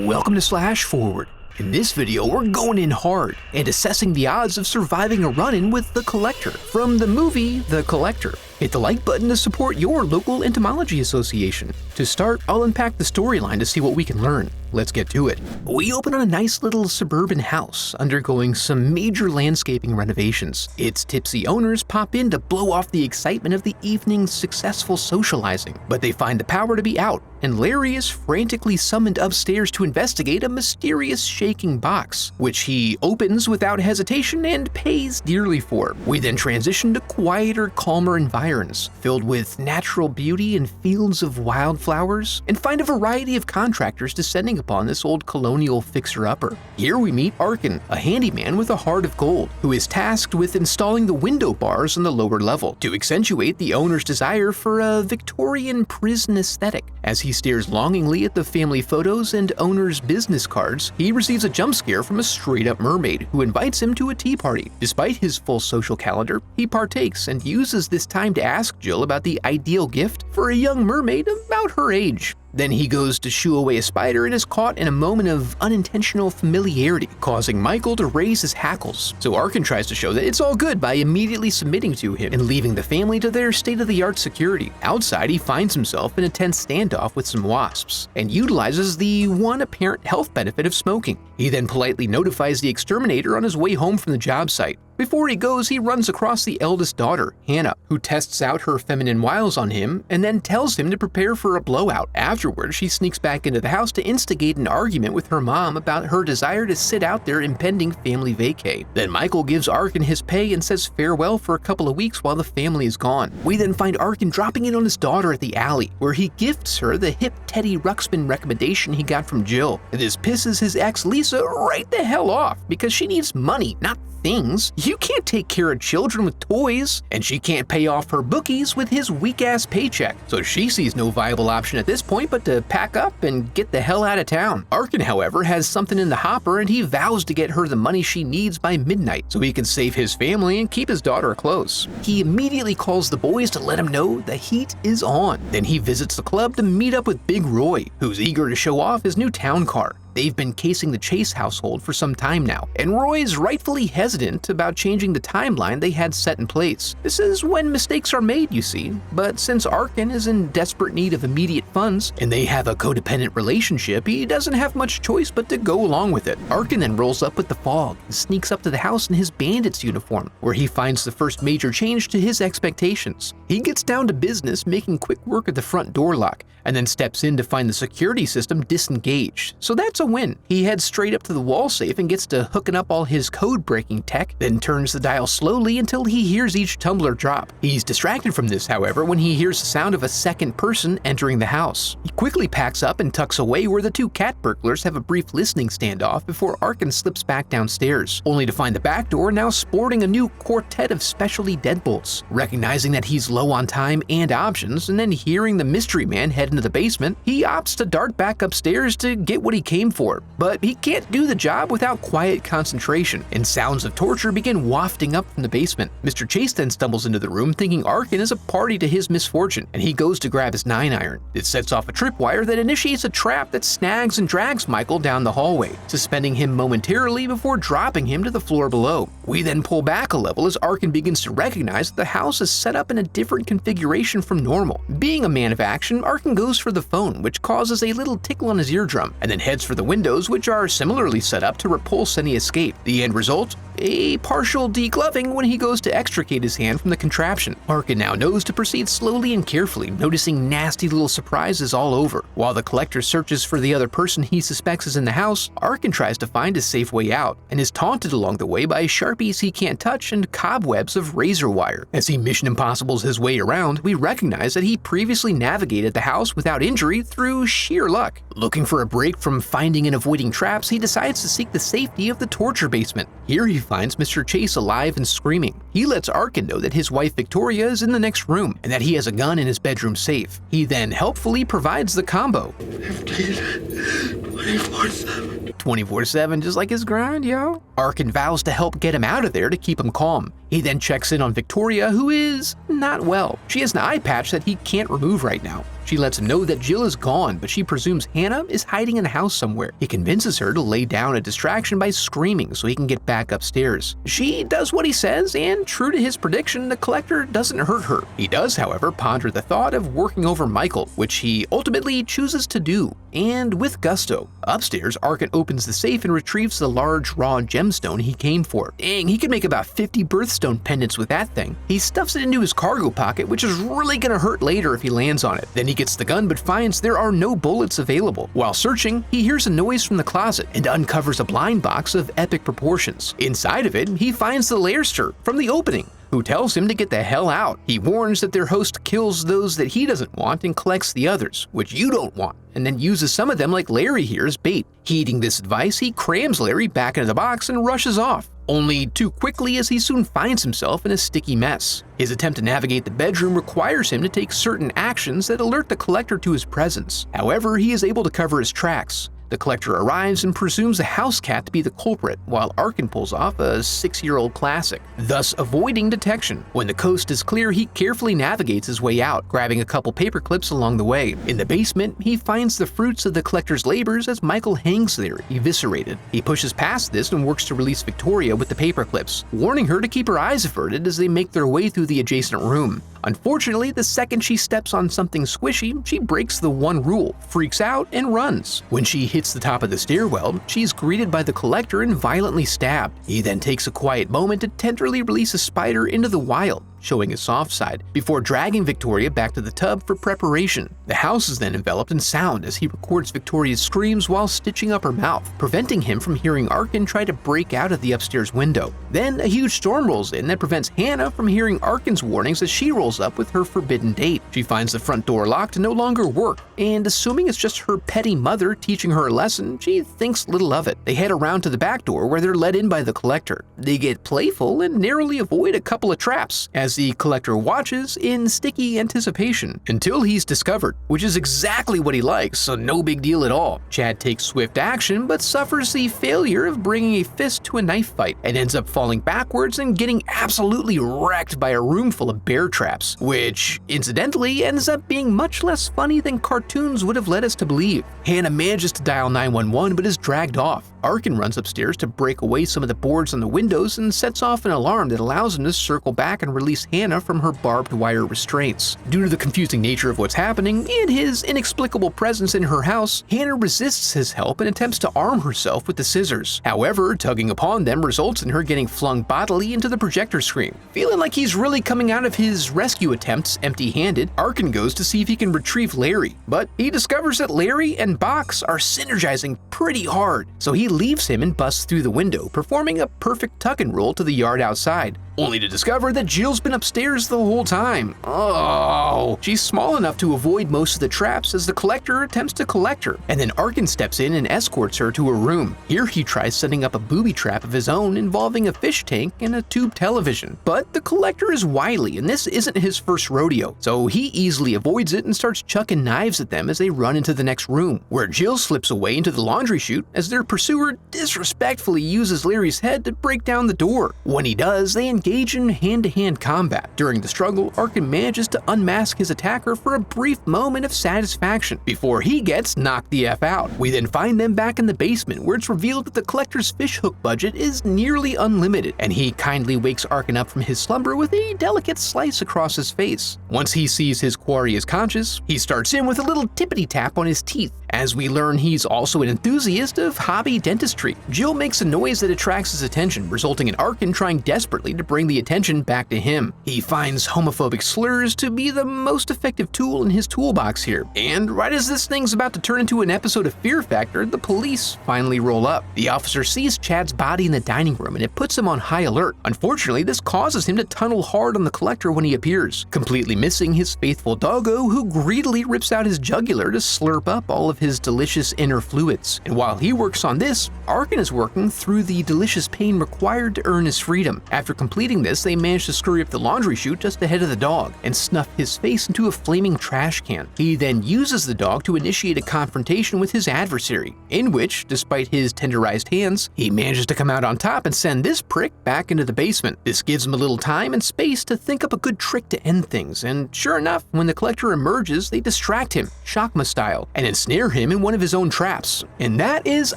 Welcome to Slash Forward. In this video, we're going in hard and assessing the odds of surviving a run-in with The Collector from the movie The Collector. Hit the like button to support your local entomology association. To start, I'll unpack the storyline to see what we can learn. Let's get to it. We open on a nice little suburban house undergoing some major landscaping renovations. Its tipsy owners pop in to blow off the excitement of the evening's successful socializing, but they find the power to be out, and Larry is frantically summoned upstairs to investigate a mysterious shaking box, which he opens without hesitation and pays dearly for. We then transition to quieter, calmer environs, filled with natural beauty and fields of wildflowers, and find a variety of contractors descending upon this old colonial fixer-upper. Here we meet Arkin, a handyman with a heart of gold, who is tasked with installing the window bars on the lower level to accentuate the owner's desire for a Victorian prison aesthetic. As he stares longingly at the family photos and owner's business cards, he receives a jump scare from a straight-up mermaid who invites him to a tea party. Despite his full social calendar, he partakes and uses this time to ask Jill about the ideal gift for a young mermaid about her age. Then he goes to shoo away a spider and is caught in a moment of unintentional familiarity, causing Michael to raise his hackles. So Arkin tries to show that it's all good by immediately submitting to him and leaving the family to their state-of-the-art security. Outside, he finds himself in a tense standoff with some wasps and utilizes the one apparent health benefit of smoking. He then politely notifies the exterminator on his way home from the job site. Before he goes, he runs across the eldest daughter, Hannah, who tests out her feminine wiles on him and then tells him to prepare for a blowout. Afterwards, she sneaks back into the house to instigate an argument with her mom about her desire to sit out their impending family vacay. Then Michael gives Arkin his pay and says farewell for a couple of weeks while the family is gone. We then find Arkin dropping in on his daughter at the alley, where he gifts her the hip Teddy Ruxpin recommendation he got from Jill. This pisses his ex Lisa right the hell off because she needs money, not things. You can't take care of children with toys, and she can't pay off her bookies with his weak-ass paycheck, so she sees no viable option at this point but to pack up and get the hell out of town. Arkin, however, has something in the hopper and he vows to get her the money she needs by midnight so he can save his family and keep his daughter close. He immediately calls the boys to let him know the heat is on. Then he visits the club to meet up with Big Roy, who's eager to show off his new town car. They've been casing the Chase household for some time now, and Roy's rightfully hesitant about changing the timeline they had set in place. This is when mistakes are made, you see, but since Arkin is in desperate need of immediate funds, and they have a codependent relationship, he doesn't have much choice but to go along with it. Arkin then rolls up with the fog and sneaks up to the house in his bandit's uniform, where he finds the first major change to his expectations. He gets down to business, making quick work of the front door lock, and then steps in to find the security system disengaged. So that's a win. He heads straight up to the wall safe and gets to hooking up all his code-breaking tech, then turns the dial slowly until he hears each tumbler drop. He's distracted from this, however, when he hears the sound of a second person entering the house. He quickly packs up and tucks away where the two cat burglars have a brief listening standoff before Arkin slips back downstairs, only to find the back door now sporting a new quartet of specialty deadbolts. Recognizing that he's low on time and options, and then hearing the mystery man head into the basement, he opts to dart back upstairs to get what he came for. But he can't do the job without quiet concentration, and sounds of torture begin wafting up from the basement. Mr. Chase then stumbles into the room thinking Arkin is a party to his misfortune, and he goes to grab his 9-iron. It sets off a tripwire that initiates a trap that snags and drags Michael down the hallway, suspending him momentarily before dropping him to the floor below. We then pull back a level as Arkin begins to recognize that the house is set up in a different configuration from normal. Being a man of action, Arkin goes for the phone, which causes a little tickle on his eardrum, and then heads for the windows, which are similarly set up to repulse any escape. The end result? A partial degloving when he goes to extricate his hand from the contraption. Arkin now knows to proceed slowly and carefully, noticing nasty little surprises all over. While the collector searches for the other person he suspects is in the house, Arkin tries to find a safe way out, and is taunted along the way by sharpies he can't touch and cobwebs of razor wire. As he Mission Impossibles his way around, we recognize that he previously navigated the house without injury through sheer luck. Looking for a break from finding and avoiding traps, he decides to seek the safety of the torture basement. Here he finds Mr. Chase alive and screaming. He lets Arkin know that his wife Victoria is in the next room and that he has a gun in his bedroom safe. He then helpfully provides the combo. 24/7. 24/7, just like his grind, yo. Arkin vows to help get him out of there to keep him calm. He then checks in on Victoria, who is not well. She has an eye patch that he can't remove right now. She lets him know that Jill is gone, but she presumes Hannah is hiding in the house somewhere. He convinces her to lay down a distraction by screaming so he can get back upstairs. She does what he says, and true to his prediction, the collector doesn't hurt her. He does, however, ponder the thought of working over Michael, which he ultimately chooses to do, and with gusto. Upstairs, Arkin opens the safe and retrieves the large raw gemstone he came for. Dang, he could make about 50 birthstone pendants with that thing. He stuffs it into his cargo pocket, which is really gonna hurt later if he lands on it. Then he gets the gun but finds there are no bullets available. While searching, he hears a noise from the closet and uncovers a blind box of epic proportions. Inside of it, he finds the Lairster from the opening, who tells him to get the hell out. He warns that their host kills those that he doesn't want and collects the others, which you don't want, and then uses some of them like Larry here as bait. Heeding this advice, he crams Larry back into the box and rushes off, only too quickly as he soon finds himself in a sticky mess. His attempt to navigate the bedroom requires him to take certain actions that alert the collector to his presence. However, he is able to cover his tracks. The collector arrives and presumes the house cat to be the culprit, while Arkin pulls off a 6-year-old classic, thus avoiding detection. When the coast is clear, he carefully navigates his way out, grabbing a couple paper clips along the way. In the basement, he finds the fruits of the collector's labors as Michael hangs there, eviscerated. He pushes past this and works to release Victoria with the paper clips, warning her to keep her eyes averted as they make their way through the adjacent room. Unfortunately, the second she steps on something squishy, she breaks the one rule, freaks out, and runs. When she hits the top of the stairwell, she's greeted by the collector and violently stabbed. He then takes a quiet moment to tenderly release a spider into the wild, showing his soft side, before dragging Victoria back to the tub for preparation. The house is then enveloped in sound as he records Victoria's screams while stitching up her mouth, preventing him from hearing Arkin try to break out of the upstairs window. Then a huge storm rolls in that prevents Hannah from hearing Arkin's warnings as she rolls up with her forbidden date. She finds the front door locked to no longer work, and assuming it's just her petty mother teaching her a lesson, she thinks little of it. They head around to the back door where they're let in by the collector. They get playful and narrowly avoid a couple of traps, as the collector watches in sticky anticipation until he's discovered, which is exactly what he likes, so no big deal at all. Chad takes swift action but suffers the failure of bringing a fist to a knife fight and ends up falling backwards and getting absolutely wrecked by a room full of bear traps, which incidentally ends up being much less funny than cartoons would have led us to believe. Hannah manages to dial 911 but is dragged off. Arkin runs upstairs to break away some of the boards on the windows and sets off an alarm that allows him to circle back and release Hannah from her barbed wire restraints. Due to the confusing nature of what's happening and his inexplicable presence in her house, Hannah resists his help and attempts to arm herself with the scissors. However, tugging upon them results in her getting flung bodily into the projector screen. Feeling like he's really coming out of his rescue attempts empty-handed, Arkin goes to see if he can retrieve Larry, but he discovers that Larry and Box are synergizing pretty hard, so he leaves him and busts through the window, performing a perfect tuck and roll to the yard outside, only to discover that Jill's been upstairs the whole time. Oh, she's small enough to avoid most of the traps as the collector attempts to collect her, and then Arkin steps in and escorts her to her room. Here he tries setting up a booby trap of his own involving a fish tank and a tube television, but the collector is wily and this isn't his first rodeo, so he easily avoids it and starts chucking knives at them as they run into the next room, where Jill slips away into the laundry chute as their pursuer disrespectfully uses Larry's head to break down the door. When he does, they engage in hand-to-hand combat. During the struggle, Arkin manages to unmask his attacker for a brief moment of satisfaction before he gets knocked the F out. We then find them back in the basement where it's revealed that the collector's fishhook budget is nearly unlimited, and he kindly wakes Arkin up from his slumber with a delicate slice across his face. Once he sees his quarry is conscious, he starts in with a little tippity tap on his teeth. As we learn, he's also an enthusiast of hobby dentistry. Jill makes a noise that attracts his attention, resulting in Arkin trying desperately to bring the attention back to him. He finds homophobic slurs to be the most effective tool in his toolbox here, and right as this thing's about to turn into an episode of Fear Factor, the police finally roll up. The officer sees Chad's body in the dining room and it puts him on high alert. Unfortunately, this causes him to tunnel hard on the collector when he appears, completely missing his faithful doggo who greedily rips out his jugular to slurp up all of his delicious inner fluids. And while he works on this, Arkin is working through the delicious pain required to earn his freedom. After completing completing this, they manage to scurry up the laundry chute just ahead of the dog and stuff his face into a flaming trash can. He then uses the dog to initiate a confrontation with his adversary, in which, despite his tenderized hands, he manages to come out on top and send this prick back into the basement. This gives him a little time and space to think up a good trick to end things, and sure enough, when the collector emerges, they distract him, Shakma style, and ensnare him in one of his own traps. And that is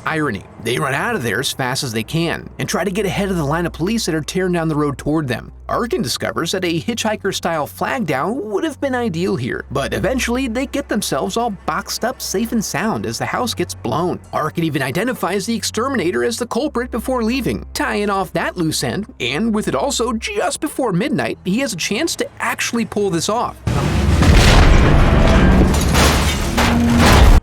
irony. They run out of there as fast as they can, and try to get ahead of the line of police that are tearing down the road toward them. Arkin discovers that a hitchhiker-style flag down would have been ideal here, but eventually they get themselves all boxed up safe and sound as the house gets blown. Arkin even identifies the exterminator as the culprit before leaving, tying off that loose end, and with it also just before midnight, he has a chance to actually pull this off.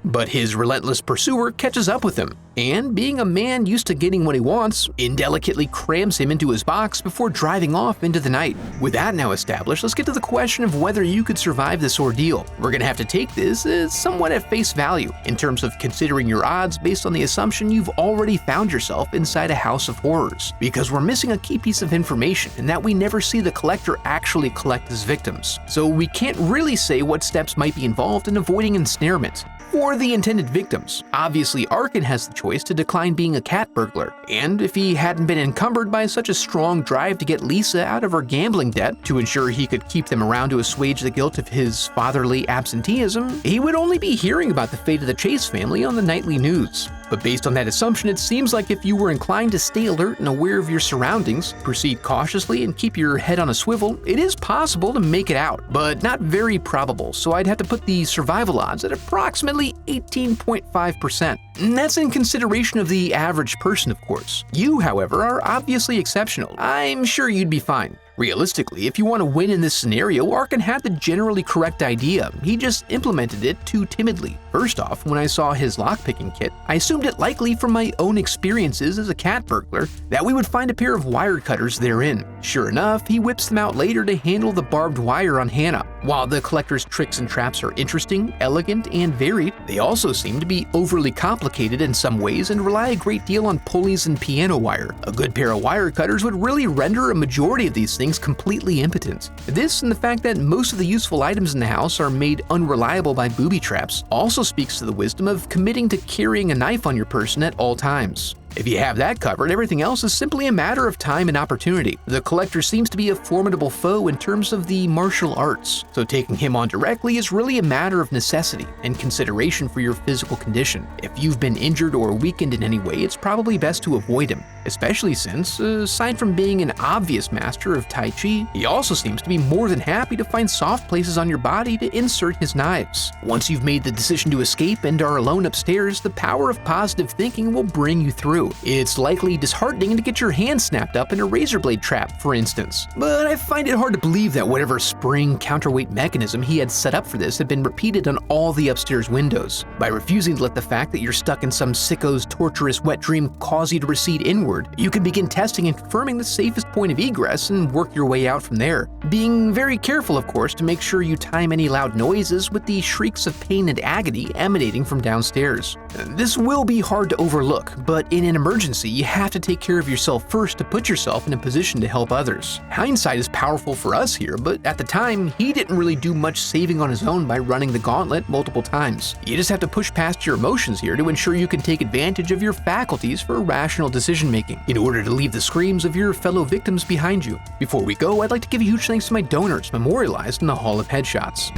But his relentless pursuer catches up with him, and being a man used to getting what he wants, indelicately crams him into his box before driving off into the night. With that now established, let's get to the question of whether you could survive this ordeal. We're gonna have to take this as somewhat at face value, in terms of considering your odds based on the assumption you've already found yourself inside a house of horrors, because we're missing a key piece of information in that we never see the collector actually collect his victims. So we can't really say what steps might be involved in avoiding ensnarement. For the intended victims, obviously Arkin has the choice to decline being a cat burglar, and if he hadn't been encumbered by such a strong drive to get Lisa out of her gambling debt to ensure he could keep them around to assuage the guilt of his fatherly absenteeism, he would only be hearing about the fate of the Chase family on the nightly news. But based on that assumption, it seems like if you were inclined to stay alert and aware of your surroundings, proceed cautiously, and keep your head on a swivel, it is possible to make it out, but not very probable, so I'd have to put the survival odds at approximately 18.5%. And that's in consideration of the average person, of course. You, however, are obviously exceptional. I'm sure you'd be fine. Realistically, if you want to win in this scenario, Arkin had the generally correct idea, he just implemented it too timidly. First off, when I saw his lockpicking kit, I assumed it likely from my own experiences as a cat burglar that we would find a pair of wire cutters therein. Sure enough, he whips them out later to handle the barbed wire on Hannah. While the collector's tricks and traps are interesting, elegant, and varied, they also seem to be overly complicated in some ways and rely a great deal on pulleys and piano wire. A good pair of wire cutters would really render a majority of these things completely impotent. This and the fact that most of the useful items in the house are made unreliable by booby traps also speaks to the wisdom of committing to carrying a knife on your person at all times. If you have that covered, everything else is simply a matter of time and opportunity. The collector seems to be a formidable foe in terms of the martial arts, so taking him on directly is really a matter of necessity and consideration for your physical condition. If you've been injured or weakened in any way, it's probably best to avoid him, especially since, aside from being an obvious master of Tai Chi, he also seems to be more than happy to find soft places on your body to insert his knives. Once you've made the decision to escape and are alone upstairs, the power of positive thinking will bring you through. It's likely disheartening to get your hand snapped up in a razor blade trap, for instance, but I find it hard to believe that whatever spring counterweight mechanism he had set up for this had been repeated on all the upstairs windows. By refusing to let the fact that you're stuck in some sicko's torturous wet dream cause you to recede inward, you can begin testing and confirming the safest point of egress and work your way out from there. Being very careful, of course, to make sure you time any loud noises with the shrieks of pain and agony emanating from downstairs. This will be hard to overlook, but in an emergency, you have to take care of yourself first to put yourself in a position to help others. Hindsight is powerful for us here, but at the time, he didn't really do much saving on his own by running the gauntlet multiple times. You just have to push past your emotions here to ensure you can take advantage of your faculties for rational decision making in order to leave the screams of your fellow victims behind you. Before we go, I'd like to give a huge thanks to my donors memorialized in the Hall of Headshots.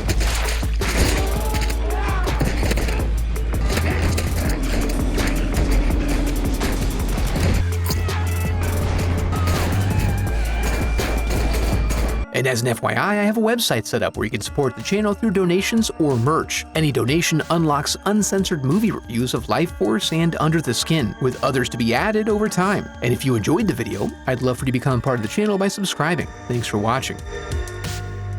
And as an FYI, I have a website set up where you can support the channel through donations or merch. Any donation unlocks uncensored movie reviews of Life Force and Under the Skin, with others to be added over time. And if you enjoyed the video, I'd love for you to become part of the channel by subscribing. Thanks for watching.